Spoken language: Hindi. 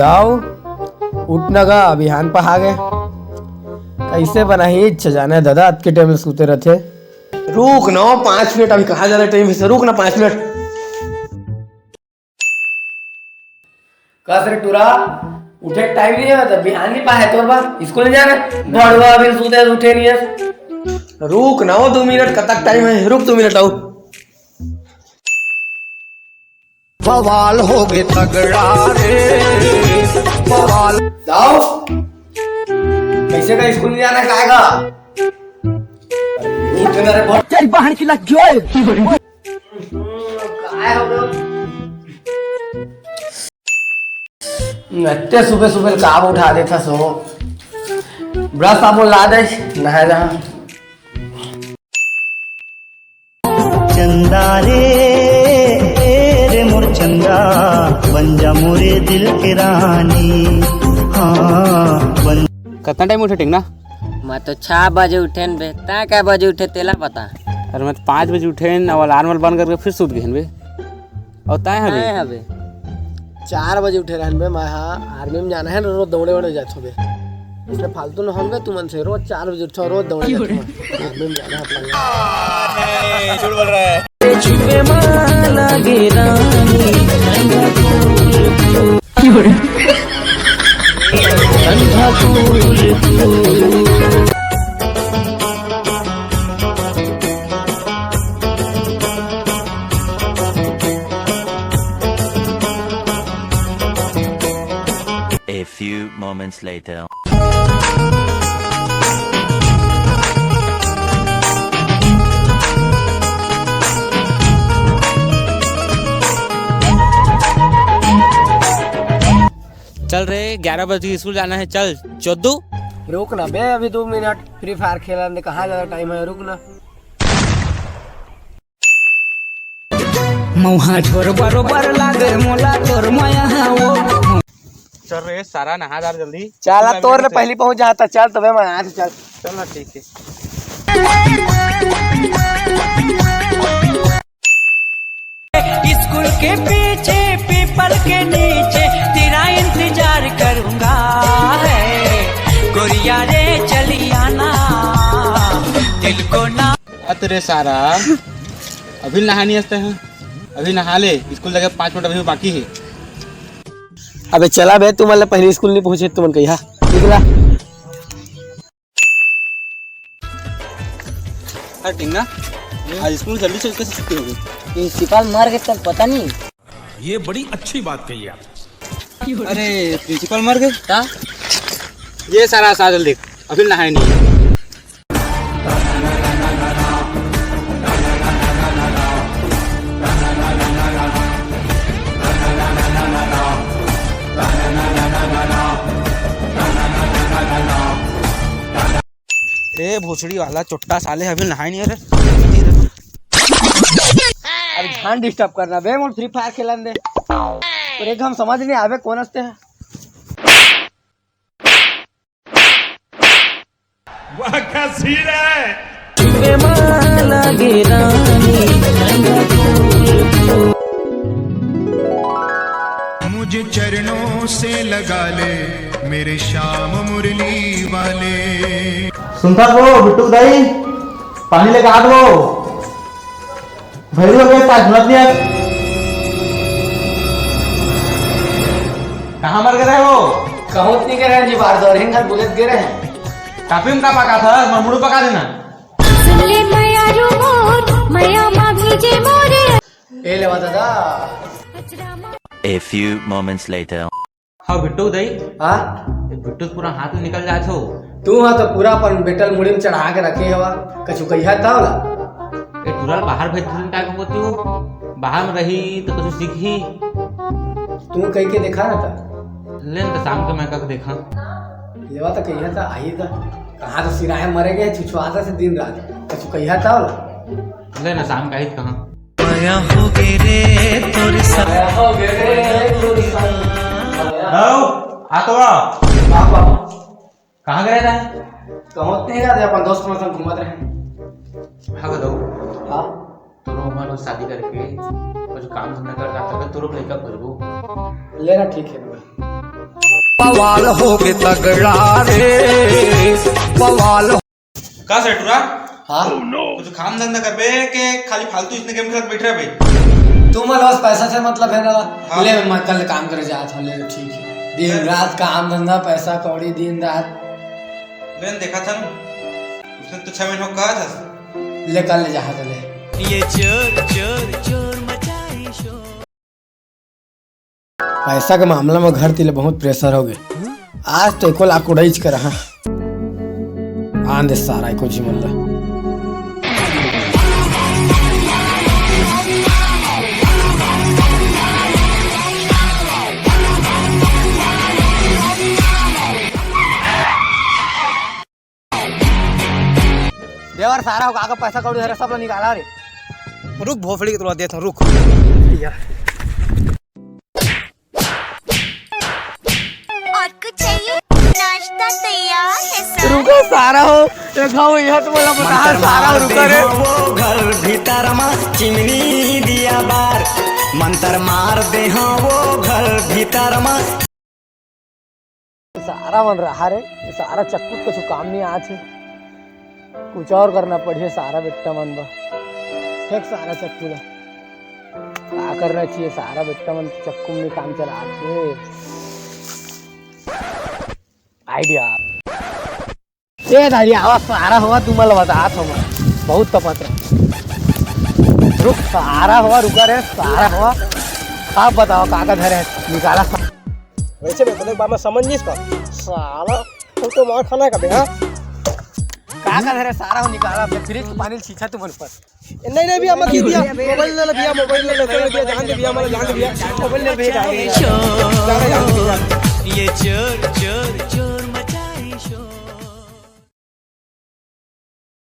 दाऊ उठना गा बिहान पर आ गए कैसे बना ही इच्छा जाना है दादा आज के टाइम में सोते रहते। रुक ना 5 मिनट अभी कहा ज्यादा टाइम से रुक ना 5 मिनट। कसरे टूरा उठे टाइम नहीं है तो बिहान नहीं पाए तो बस स्कूल नहीं जाना बड़वा अभी सोते उठे नहीं है। रुक ना 2 मिनट कब तक टाइम है रुक 2 मिनट आओ। बवाल हो गए तगड़ा रे बवाल। जाओ कैसे का स्कूल नहीं जाना खाएगा बहुत तेरी बहन की लग गई इतने सुबह सुबह काम उठा देता सो ब्रश साबुन ला दे नहा जा। चंदा रे मोर चंदा बन जा मोरे दिल की रानी। हाँ कितना टाइम उठे टिंगना? मैं तो 6 बजे उठे बे ता क्या बजे उठे तेला पता। अरे मैं तो 5 बजे उठे और अलार्म बंद करके फिर सूत गए बे और ताए हबे 4 बजे उठे रहन बे मैं हाँ आर्मी में जाना है रोज दौड़े वौड़े जाते बे इसमें फालतू न होंगे तुमन से रोज 4 बजे उठो रोज दौड़े जाते आर्मी में जाना है। झूठ बोल रहा है। A few moments later. चल रे 11 बजे स्कूल जाना है चल चोदू। रुक ना बे अभी 2 मिनट फ्री फायर खेला ने कहा ज्यादा टाइम है रुक ना। मौहा छोर बरोबर लागे मोला तोर माया वो। चल रे सारा नहा जा जल्दी चला तोर ने पहले पहुंच जाता चल तबे मैं आज चल चल ना ठीक है। स्कूल के पीछे पीपल के नीचे तेरा इंतजार करूंगा है गोरिया रे चली आना दिल को ना। तेरे सारा अभी नहानी आते हैं अभी नहा ले स्कूल जाके 5 मिनट अभी बाकी है। अबे चला बे तुम मतलब पहले स्कूल नहीं पहुंचे तुमन कहिया निकला। अरे टिंगना आज स्कूल जल्दी से कैसे छुट्टी हो गई? प्रिंसिपल मर गए तब पता नहीं। ये बड़ी अच्छी बात कही आप। अरे प्रिंसिपल मर गए क्या ये सारा साजल देख अभी नहाए नहीं। ए भोसड़ी वाला चोट्टा साले अभी नहाए नहीं। अरे ध्यान डिस्टर्ब करना बे मोर फ्री फायर खेलन दे और एक हम समझ नहीं आवे कौन हंसते हैं। वाह क्या सीन है। मुझे चरणों से लगा ले मेरे श्याम मुरली वाले। सुनता वो बिट्टू दाई पानी लेके आ दो भैरू हो गए पाँच मिनट नहीं आए। कहाँ मर गए हो? कहूँ नहीं कह रहे हैं जी बार दौर हिंगर बुलेट गिरे हैं काफी में का पका था ममड़ू पका देना। सुन ले मैया रू मोर मैया माँ भीजे मोरे ए लेवा दादा। A few moments later. हाँ बिट्टू दाई हाँ बिट्टू पूरा हाथ में निकल जाए हो तू हाँ तो पूरा अपन बेटल मुड़ी में चढ़ा के रखे हवा कछु कहिया था वाला ए तुरल बाहर भेज तुरंत क्या होती हो बाहर में रही तो कुछ सीखी तू कह के देखा ना था लेन तो शाम को मैं कब देखा लेवा तो कहिया था आई था कहाँ तो सिराहे मरे गए छुछुआता से दिन रात कछु कहिया था वाला लेना शाम का ही कहाँ माया हो गे रे तोर कहाँ गए था कहूँ नहीं रहते अपन दोस्त के साथ घूमत रहे। हाँ दो हाँ तो हमारे शादी करके कुछ काम धंधा कर रहा था तो लड़का करबो लेना ठीक है पवाल हो के तगड़ा रे पवाल का सेठुरा हाँ कुछ काम धंधा कर बे के खाली फालतू इसने गेम के साथ बैठ रहे बे तुम बस पैसा से मतलब है ना हाँ। ले मैं कल काम करे जात हूँ ले ठीक है दिन रात काम धंधा पैसा कौड़ी दिन रात मैंने देखा था ना उसने तो 6 महीनों कहा था ले कल ले जहाँ ले ये चोर चोर चोर मचाई शोर पैसा के मामला में घर तिले बहुत प्रेशर हो गए आज तो एको लाख उड़ाइच कर रहा आंदे सारा एको जिमल्ला देवर सारा होगा आगे पैसा कौड़ी है सब लोग निकाला रे रुक भोफड़ी के तुला देता हूँ, रुक और कुछ चाहिए नाश्ता तैयार है सर रुको सारा हो खाओ यह तो बोला बता सारा रुको रे वो घर भीतर में चिमनी दिया बार मंत्र मार दे हाँ वो घर भीतर में सारा बन रहा रे सारा चक्कू कुछ काम नहीं आज है कुछ और करना पड़े सारा बेटा मन बा फेंक सारा चक्कू ला क्या करना चाहिए सारा बेटा मन चक्कू में काम चला है आइडिया ये दादी आवाज सारा हुआ तुम्हारा बता था मैं बहुत तपत रहा रुक सारा हुआ रुका रे सारा हुआ आप बताओ काका घर है निकाला वैसे मैं तो बात में समझ नहीं इसका साला तो मार खाना का बे हाँ काका घर है सारा हो निकाला अपने फ्रिज के पानी छीछा तुम पर नहीं भैया मत दिया मोबाइल ले भैया मोबाइल ले दिया जान दे भैया मतलब जान दे भैया मोबाइल ले भैया